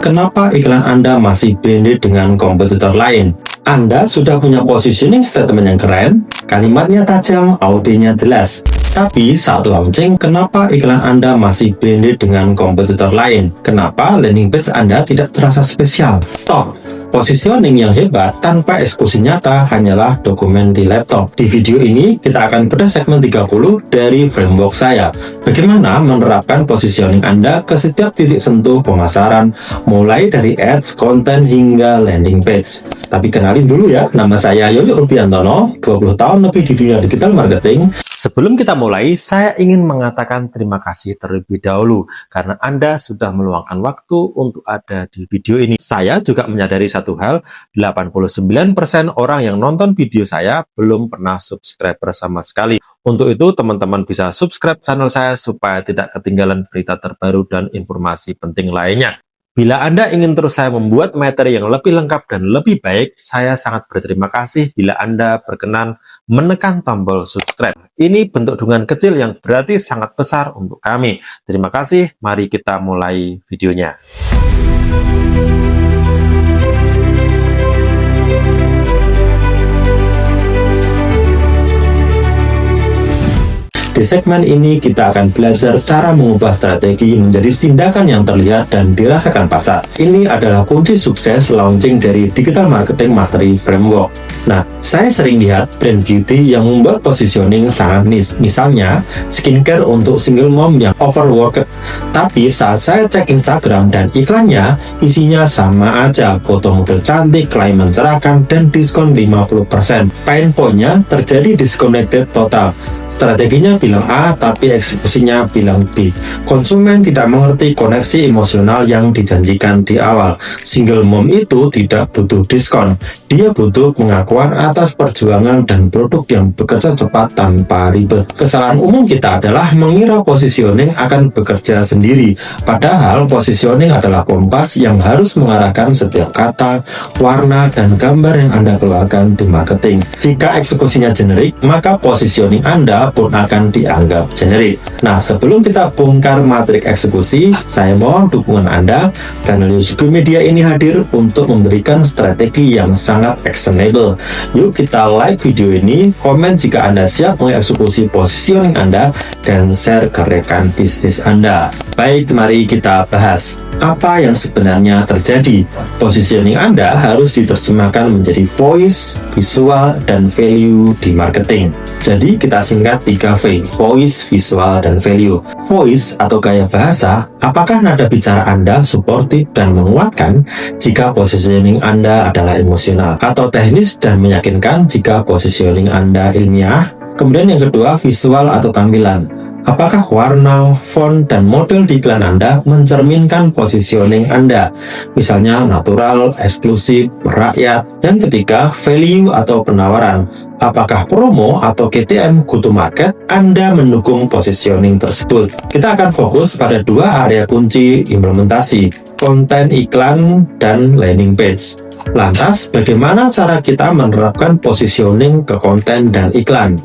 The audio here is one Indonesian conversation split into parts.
Kenapa iklan Anda masih branded dengan kompetitor lain? Anda sudah punya positioning statement yang keren, kalimatnya tajam, audionya jelas. Tapi saat launching, kenapa iklan Anda masih branded dengan kompetitor lain? Kenapa landing page Anda tidak terasa spesial? Stop! Positioning yang hebat tanpa eksekusi nyata hanyalah dokumen di laptop. Di video ini, kita akan bedah segmen 30 dari framework saya. Bagaimana menerapkan positioning Anda ke setiap titik sentuh pemasaran, mulai dari ads, konten, hingga landing page. Tapi kenalin dulu ya, nama saya Yoyo Rubiantono, 20 tahun lebih di dunia digital marketing. Sebelum kita mulai, saya ingin mengatakan terima kasih terlebih dahulu karena Anda sudah meluangkan waktu untuk ada di video ini. Saya juga menyadari satu hal, 89% orang yang nonton video saya belum pernah subscriber sama sekali. Untuk itu, teman-teman bisa subscribe channel saya supaya tidak ketinggalan berita terbaru dan informasi penting lainnya. Bila Anda ingin terus saya membuat materi yang lebih lengkap dan lebih baik, saya sangat berterima kasih bila Anda berkenan menekan tombol subscribe. Ini bentuk dukungan kecil yang berarti sangat besar untuk kami. Terima kasih, mari kita mulai videonya. Di segmen ini kita akan belajar cara mengubah strategi menjadi tindakan yang terlihat dan dirasakan pasar. Ini adalah kunci sukses launching dari Digital Marketing Mastery Framework. Nah, saya sering lihat brand beauty yang membuat positioning sangat niche. Misalnya, skincare untuk single mom yang overworked. Tapi saat saya cek Instagram dan iklannya, isinya sama aja. Foto model cantik, klaim mencerahkan, dan diskon 50%. Pain point-nya terjadi disconnected total. Strateginya bilang A, tapi eksekusinya bilang B. Konsumen tidak mengerti koneksi emosional yang dijanjikan di awal. Single mom itu tidak butuh diskon. Dia butuh pengakuan atas perjuangan dan produk yang bekerja cepat tanpa ribet. Kesalahan umum kita adalah mengira positioning akan bekerja sendiri. Padahal positioning adalah kompas yang harus mengarahkan setiap kata, warna, dan gambar yang Anda keluarkan di marketing. Jika eksekusinya generik, maka positioning Anda pun akan dianggap generik. Nah, sebelum kita bongkar matrik eksekusi, saya mohon dukungan Anda. Channel Yosugi Media ini hadir untuk memberikan strategi yang sangat actionable. Yuk kita like video ini, komen jika Anda siap mengeksekusi positioning Anda, dan share ke rekan bisnis Anda. Baik, mari kita bahas apa yang sebenarnya terjadi. Positioning Anda harus diterjemahkan menjadi voice, visual, dan value di marketing. Jadi kita singkat 3V, voice, visual, dan value. Voice atau gaya bahasa, apakah nada bicara Anda suportif dan menguatkan jika positioning Anda adalah emosional, atau teknis dan meyakinkan jika positioning Anda ilmiah? Kemudian yang kedua, visual atau tampilan. Apakah warna, font, dan model di iklan Anda mencerminkan positioning Anda? Misalnya natural, eksklusif, rakyat. Yang ketiga, value atau penawaran. Apakah promo atau KTM go to market Anda mendukung positioning tersebut? Kita akan fokus pada dua area kunci implementasi, konten iklan dan landing page. Lantas, bagaimana cara kita menerapkan positioning ke konten dan iklan?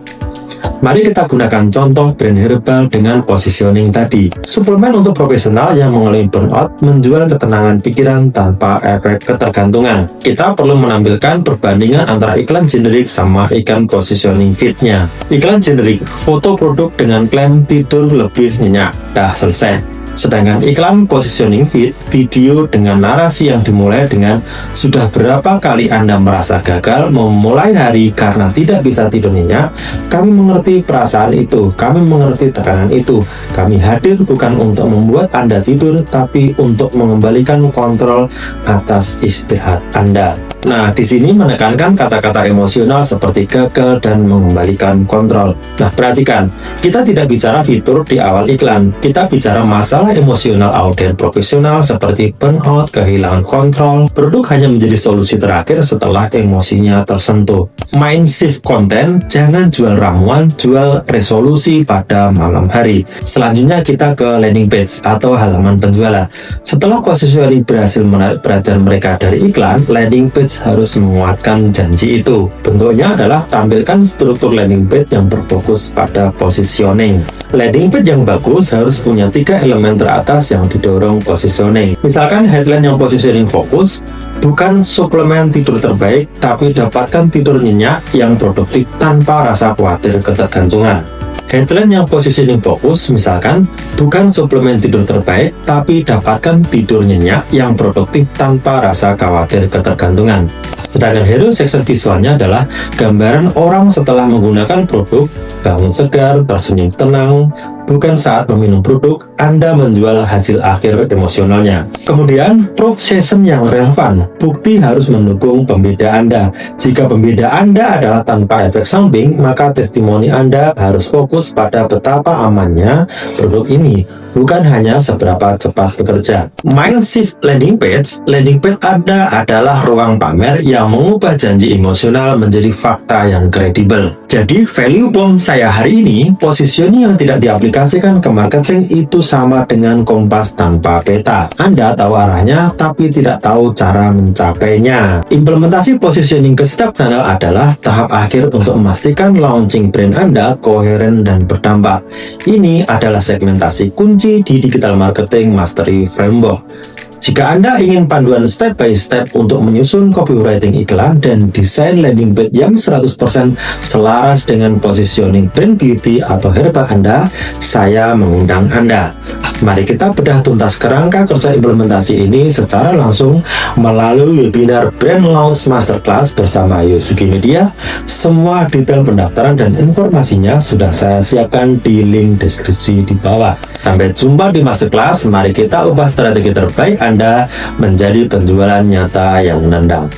Mari kita gunakan contoh brand herbal dengan positioning tadi. Suplemen untuk profesional yang mengalami burnout menjual ketenangan pikiran tanpa efek ketergantungan. Kita perlu menampilkan perbandingan antara iklan generik sama iklan positioning fit-nya. Iklan generik, foto produk dengan klaim tidur lebih nyenyak. Dah selesai. Sedangkan iklan positioning fit, video dengan narasi yang dimulai dengan sudah berapa kali Anda merasa gagal memulai hari karena tidak bisa tidur nyenyak, kami mengerti perasaan itu, kami mengerti tekanan itu, kami hadir bukan untuk membuat Anda tidur, tapi untuk mengembalikan kontrol atas istirahat Anda. Nah, di sini menekankan kata-kata emosional seperti gagal dan mengembalikan kontrol. Nah, perhatikan, kita tidak bicara fitur di awal iklan, kita bicara masalah emosional audien profesional seperti burnout, kehilangan kontrol. Produk hanya menjadi solusi terakhir setelah emosinya tersentuh. Mind shift konten, jangan jual ramuan, jual resolusi pada malam hari. Selanjutnya kita ke landing page atau halaman penjualan. Setelah positioning berhasil menarik perhatian mereka dari iklan, landing page page harus menguatkan janji itu. Bentuknya adalah tampilkan struktur landing page yang berfokus pada positioning. Landing page yang bagus harus punya 3 elemen teratas yang didorong positioning. Misalkan headline yang positioning fokus, bukan suplemen tidur terbaik, tapi dapatkan tidur nyenyak yang produktif tanpa rasa khawatir ketergantungan. Headline yang positioning fokus, misalkan, bukan suplemen tidur terbaik, tapi dapatkan tidur nyenyak yang produktif tanpa rasa khawatir ketergantungan. Sedangkan hero section visualnya adalah gambaran orang setelah menggunakan produk, bangun segar, tersenyum tenang, bukan saat meminum produk, Anda menjual hasil akhir emosionalnya. Kemudian, proof session yang relevan, bukti harus mendukung pembeda Anda. Jika pembeda Anda adalah tanpa efek samping, maka testimoni Anda harus fokus pada betapa amannya produk ini, bukan hanya seberapa cepat bekerja. Mind shift landing page Anda adalah ruang pamer yang mengubah janji emosional menjadi fakta yang kredibel. Jadi, value bomb saya hari ini, positioning yang tidak diaplikasikan ke marketing itu sama dengan kompas tanpa peta. Anda tahu arahnya, tapi tidak tahu cara mencapainya. Implementasi positioning ke setiap channel adalah tahap akhir untuk memastikan launching brand Anda koheren dan berdampak. Ini adalah segmentasi kunci di Digital Marketing Mastery Framework. Jika Anda ingin panduan step by step untuk menyusun copywriting iklan dan desain landing page yang 100% selaras dengan positioning brand beauty atau herbal Anda, saya mengundang Anda. Mari kita bedah tuntas kerangka kerja implementasi ini secara langsung melalui webinar Brand Launch Masterclass bersama Yosugi Media. Semua detail pendaftaran dan informasinya sudah saya siapkan di link deskripsi di bawah. Sampai jumpa di Masterclass, mari kita ubah strategi terbaik Anda menjadi penjualan nyata yang menendang.